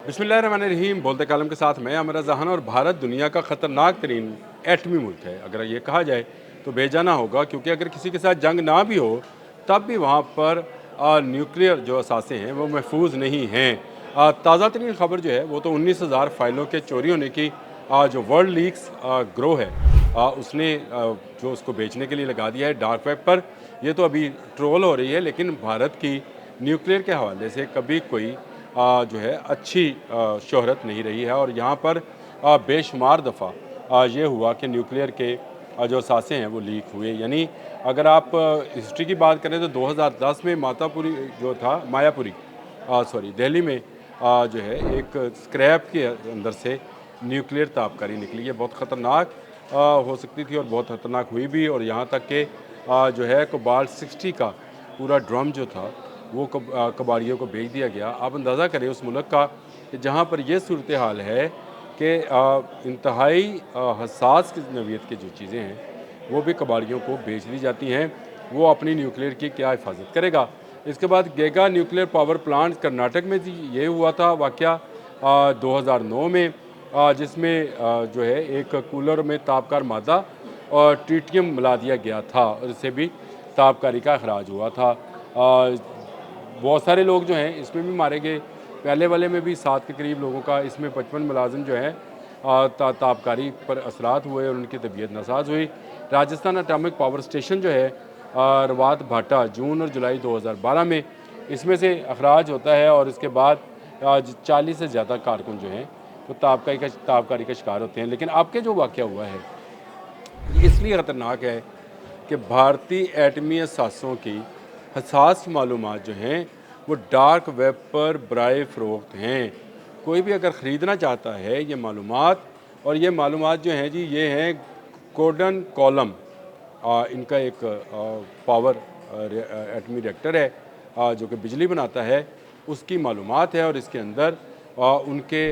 बिस्मिल्लाहिर्रहमानिर्रहीम। बोलते कालम के साथ मैं आमिर जहान। और भारत दुनिया का ख़तरनाक तरीन एटमी मुल्क है, अगर ये कहा जाए तो बेजाना होगा, क्योंकि अगर किसी के साथ जंग ना भी हो तब भी वहाँ पर न्यूक्लियर जो असासे हैं वो महफूज नहीं हैं। ताज़ा तरीन खबर जो है वो तो 19,000 फाइलों के चोरी होने की जो वर्ल्ड लीक्स ग्रो है उसने जो उसको बेचने के लिए लगा दिया है डार्क वेब पर। ये तो अभी ट्रोल हो रही है, लेकिन भारत की न्यूक्लियर के हवाले से कभी कोई जो है अच्छी शोहरत नहीं रही है। और यहाँ पर बेशुमार दफ़ा ये हुआ कि न्यूक्लियर के जो असासे हैं वो लीक हुए। यानी अगर आप हिस्ट्री की बात करें तो 2010 में मातापुरी जो था मायापुरी सॉरी दिल्ली में जो है एक स्क्रैप के अंदर से न्यूक्लियर ताबकारी निकली। ये बहुत ख़तरनाक हो सकती थी और बहुत ख़तरनाक हुई भी। और यहाँ तक कि जो है कोबाल्ट 60 का पूरा ड्रम जो था वो कबाड़ियों को बेच दिया गया। आप अंदाज़ा करें उस मुल्क का कि जहाँ पर यह सूरत हाल है कि इंतहाई हसास की नौइयत की जो चीज़ें हैं वो भी कबाड़ियों को बेच दी जाती हैं। वो अपनी न्यूक्लियर की क्या हिफाजत करेगा। इसके बाद गेगा न्यूक्लियर पावर प्लांट कर्नाटक में जी ये हुआ था वाक़या 2009 में, जिसमें जो है एक कूलर में तापकार मादा और ट्रीटियम मिला दिया गया था और इससे भी तापकारी का अखराज हुआ था। बहुत सारे लोग जो हैं इसमें भी मारे गए। पहले वाले में भी 7 के करीब लोगों का, इसमें 55 मुलाजिम जो हैं ताबकारी पर असरात हुए और उनकी तबीयत नासाज हुई। राजस्थान एटॉमिक पावर स्टेशन जो है रवात भाटा जून और जुलाई 2012 में इसमें से अखराज होता है और इसके बाद 40 से ज़्यादा कारकुन जो हैं वो ताबकारी का शिकार होते हैं। लेकिन आपके जो वाक़या हुआ है ये इसलिए ख़तरनाक है कि भारतीय एटमी असासों की हसास मालूमात जो हैं वो डार्क वेब पर बराए फ़रोख्त हैं। कोई भी अगर ख़रीदना चाहता है ये मालूमात, और ये मालूमात जो हैं जी ये हैं गोल्डन कॉलम, इनका एक पावर एटमी रिएक्टर है जो कि बिजली बनाता है, उसकी मालूमात है। और इसके अंदर उनके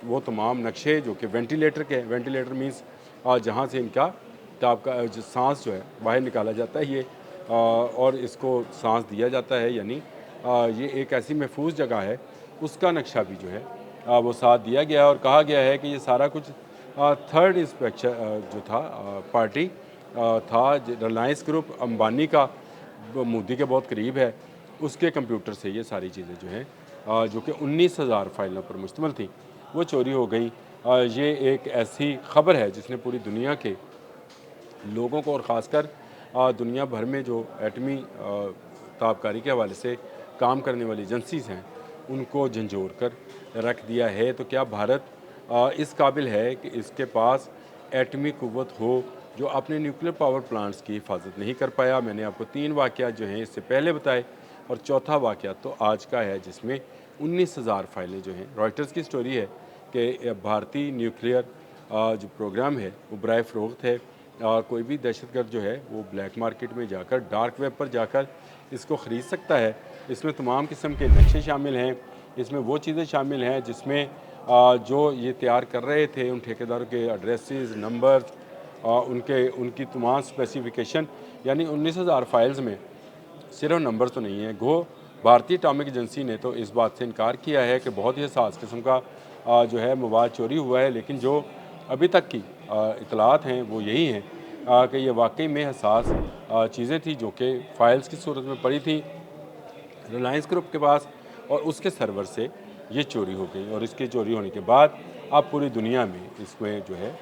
वो तमाम नक्शे जो कि वेंटिलेटर के, वेंटिलेटर मीन्स जहाँ से इनका आपका जो सांस जो है बाहर निकाला जाता है ये और इसको सांस दिया जाता है। यानी ये एक ऐसी महफूज जगह है, उसका नक्शा भी जो है वो साथ दिया गया है। और कहा गया है कि ये सारा कुछ थर्ड इंस्पेक्शन जो था पार्टी था रिलायंस ग्रुप अंबानी का, मोदी के बहुत करीब है, उसके कंप्यूटर से ये सारी चीज़ें जो हैं जो कि 19,000 फाइलों पर मुश्तमिल थी वो चोरी हो गई। ये एक ऐसी ख़बर है जिसने पूरी दुनिया के लोगों को और ख़ासकर दुनिया भर में जो एटमी ताबकारी के हवाले से काम करने वाली एजेंसीज़ हैं उनको झंझोर कर रख दिया है। तो क्या भारत इस काबिल है कि इसके पास एटमी क़ुव्वत हो जो अपने न्यूक्लियर पावर प्लांट्स की हिफाजत नहीं कर पाया। मैंने आपको 3 वाक़या जो हैं इससे पहले बताए और चौथा वाक़या तो आज का है जिसमें 19,000 फाइलें जो हैं। रॉयटर्स की स्टोरी है कि भारतीय न्यूक्लियर जो प्रोग्राम है वो बराए फ़रोख्त है। कोई भी दहशतगर्द जो है वो ब्लैक मार्केट में जाकर डार्क वेब पर जाकर इसको ख़रीद सकता है। इसमें तमाम किस्म के नक्शे शामिल हैं, इसमें वो चीज़ें शामिल हैं जिसमें जो ये तैयार कर रहे थे उन ठेकेदारों के एड्रेसेस नंबर उनकी तमाम स्पेसिफिकेशन। यानी 19,000 फाइल्स में सिर्फ नंबर तो नहीं है। गो भारतीय एटॉमिक एजेंसी ने तो इस बात से इनकार किया है कि बहुत ही हसास किस्म का जो है मवाद चोरी हुआ है, लेकिन जो अभी तक की इतलात हैं वो यही हैं कि ये वाकई में हसास चीज़ें थी जो कि फ़ाइल्स की सूरत में पड़ी थी रिलायंस ग्रुप के पास और उसके सर्वर से ये चोरी हो गई। और इसके चोरी होने के बाद अब पूरी दुनिया में इसमें जो है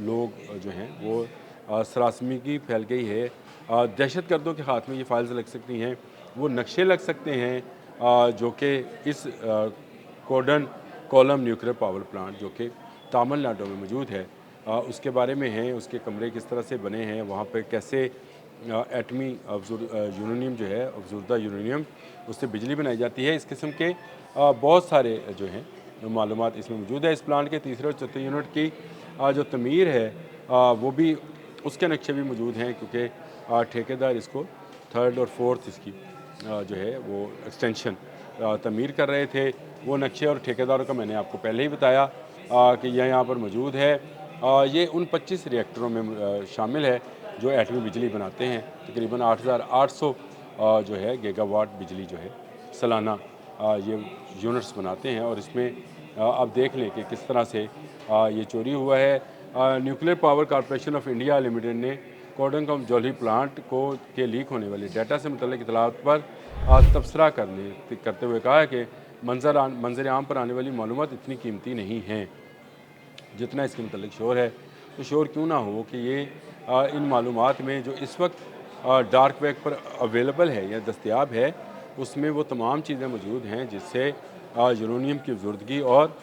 लोग जो हैं वो सरासमगी फैल गई है। दहशतगर्दों के हाथ में ये फाइल्स लग सकती हैं, वो नक्शे लग सकते हैं जो कि इस codon column nuclear power plant जो कि तमिलनाडु में मौजूद है उसके बारे में हैं। उसके कमरे किस तरह से बने हैं, वहाँ पे कैसे एटमी यूरेनियम जो है अफजुर्दा यूरेनियम उससे बिजली बनाई जाती है। इस किस्म के बहुत सारे जो हैं मालूमात इसमें मौजूद है। इस प्लांट के तीसरे और चौथे यूनिट की जो तमीर है वो भी उसके नक्शे भी मौजूद हैं, क्योंकि ठेकेदार इसको थर्ड और फोर्थ इसकी जो है वो एक्सटेंशन तमीर कर रहे थे। वो नक्शे और ठेकेदारों का मैंने आपको पहले ही बताया कि यह यहाँ पर मौजूद है। ये उन 25 रिएक्टरों में शामिल है जो एटमी बिजली बनाते हैं। तकरीबन 8,800 जो है गीगावाट बिजली जो है सालाना ये यूनिट्स बनाते हैं और इसमें आप देख लें कि किस तरह से ये चोरी हुआ है। Nuclear power corporation of India limited ने कोडंगम जौहरी प्लांट को के लीक होने वाले डाटा से मुतल्लिक इतलात पर तबसरा करते हुए कहा है कि मंजर आम पर आने वाली मालूमात इतनी कीमती नहीं हैं जितना इसके मुतल्लिक शोर है। तो शोर क्यों ना हो कि ये इन मालूमात में जो इस वक्त डार्क वेब पर अवेलेबल है या दस्तयाब है, उसमें वो तमाम चीज़ें मौजूद हैं जिससे यूरेनियम की ज़रूरतगी और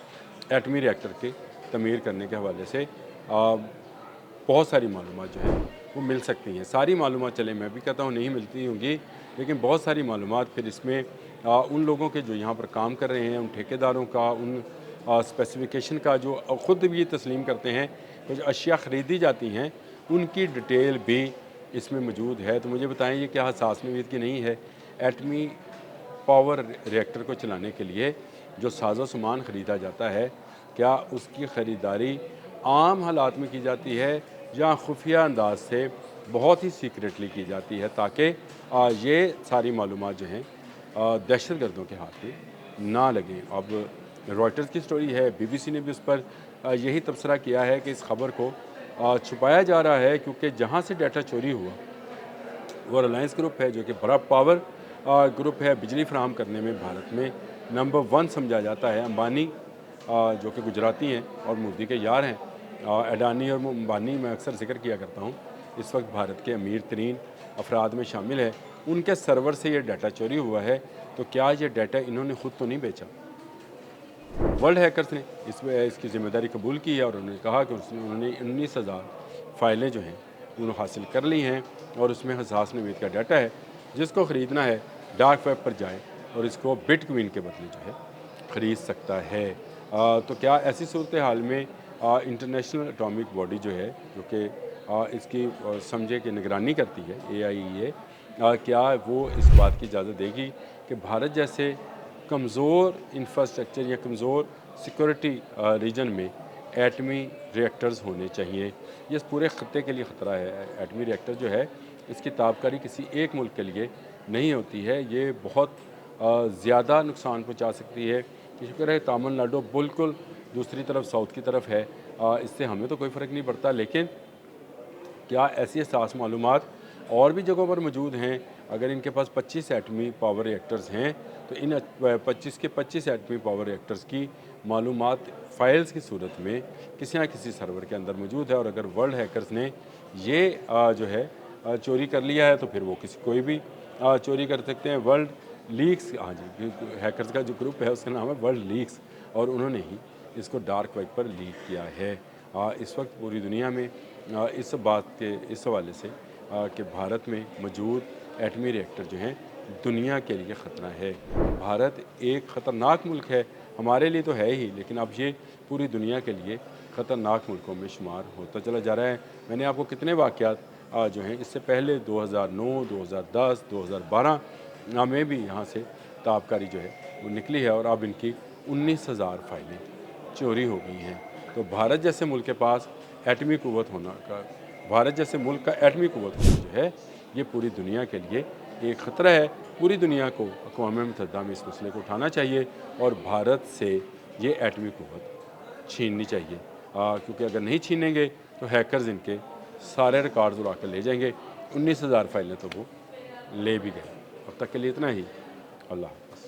एटमी रिएक्टर के तमीर करने के हवाले से बहुत सारी मालूमात जो है वो मिल सकती हैं। सारी मालूमात चले मैं भी कहता हूँ नहीं मिलती होंगी, लेकिन बहुत सारी मालूमात फिर इसमें उन लोगों के जो यहाँ पर काम कर रहे हैं, उन ठेकेदारों का, उन स्पेसिफिकेशन का जो ख़ुद भी तस्लीम करते हैं कि जो अशिया ख़रीदी जाती हैं उनकी डिटेल भी इसमें मौजूद है। तो मुझे बताएं ये क्या हसास नवीद की नहीं है? एटमी पावर रिएक्टर को चलाने के लिए जो साजो सामान ख़रीदा जाता है, क्या उसकी ख़रीदारी आम हालात में की जाती है या खुफिया अंदाज से बहुत ही सीक्रेटली की जाती है ताकि ये सारी मालूमात जो हैं दहशत गर्दों के हाथ में ना लगें? अब रॉयटर्स की स्टोरी है, BBC ने भी उस पर यही तबसरा किया है कि इस खबर को छुपाया जा रहा है क्योंकि जहाँ से डाटा चोरी हुआ वो रिलायंस ग्रुप है जो कि बड़ा पावर ग्रुप है, बिजली फराहम करने में भारत में नंबर 1 समझा जाता है। अंबानी जो कि गुजराती हैं और मोदी के यार हैं, अडानी और अंबानी मैं अक्सर जिक्र किया करता हूँ, इस वक्त भारत के अमीर तरीन अफराद में शामिल है। उनके सर्वर से ये डाटा चोरी हुआ है, तो क्या ये डाटा इन्होंने ख़ुद तो नहीं बेचा? वर्ल्ड हैकर्स ने इसकी ज़िम्मेदारी कबूल की है और उन्होंने कहा कि उन्होंने 19,000 फाइलें जो हैं उन्होंने हासिल कर ली हैं और उसमें हसास नवीद का डाटा है। जिसको ख़रीदना है डार्क वेब पर जाए और इसको बिटकॉइन के बदले जो है ख़रीद सकता है। तो क्या ऐसी सूरत हाल में इंटरनेशनल एटॉमिक बॉडी जो है जो कि इसकी समझे कि निगरानी करती है, AIEA, क्या वो इस बात की इजाज़त देगी कि भारत जैसे कमज़ोर इंफ्रास्ट्रक्चर या कमज़ोर सिक्योरिटी रीजन में एटमी रिएक्टर्स होने चाहिए? ये इस पूरे ख़त्ते के लिए ख़तरा है। एटमी रिएक्टर जो है इसकी ताबकारी किसी एक मुल्क के लिए नहीं होती है, ये बहुत ज़्यादा नुकसान पहुंचा सकती है। शुक्र है तमिलनाडु बिल्कुल दूसरी तरफ साउथ की तरफ है, इससे हमें तो कोई फ़र्क नहीं पड़ता, लेकिन क्या ऐसी हसास मालूमात और भी जगहों पर मौजूद हैं? अगर इनके पास 25 एटमी पावर रिएक्टर्स हैं तो इन 25 के 25 एटमी पावर रिएक्टर्स की मालूमात फ़ाइल्स की सूरत में किसी न किसी सर्वर के अंदर मौजूद है। और अगर वर्ल्ड हैकर्स ने ये जो है चोरी कर लिया है तो फिर वो कोई भी चोरी कर सकते हैं। वर्ल्ड लीक्स, हाँ जी, हैकर्स का जो ग्रुप है उसका नाम है वर्ल्ड लीक्स और उन्होंने ही इसको डार्क वेब पर लीक किया है। इस वक्त पूरी दुनिया में इस बात के इस हवाले से कि भारत में मौजूद एटमी रिएक्टर जो हैं दुनिया के लिए ख़तरा है। भारत एक ख़तरनाक मुल्क है, हमारे लिए तो है ही, लेकिन अब ये पूरी दुनिया के लिए ख़तरनाक मुल्कों में शुमार होता चला जा रहा है। मैंने आपको कितने वाक़यात जो हैं इससे पहले 2009, 2010, 2012 में भी यहाँ से ताबकारी जो है वो निकली है और अब इनकी 19,000 फाइलें चोरी हो गई हैं। तो भारत जैसे मुल्क के पास एटमी क़ुव्वत होना का भारत जैसे मुल्क का एटमी क़ुव्वत होना जो है ये पूरी दुनिया के लिए एक ख़तरा है। पूरी दुनिया को अक़वाम मुत्तहिदा में इस मसले को उठाना चाहिए और भारत से ये एटमी क़ुव्वत छीननी चाहिए, क्योंकि अगर नहीं छीनेंगे तो हैकर्स इनके सारे रिकॉर्ड्स उड़ा कर ले जाएंगे। 19,000 फाइलें तो वो ले भी गए। अब तक के लिए इतना ही। अल्लाह।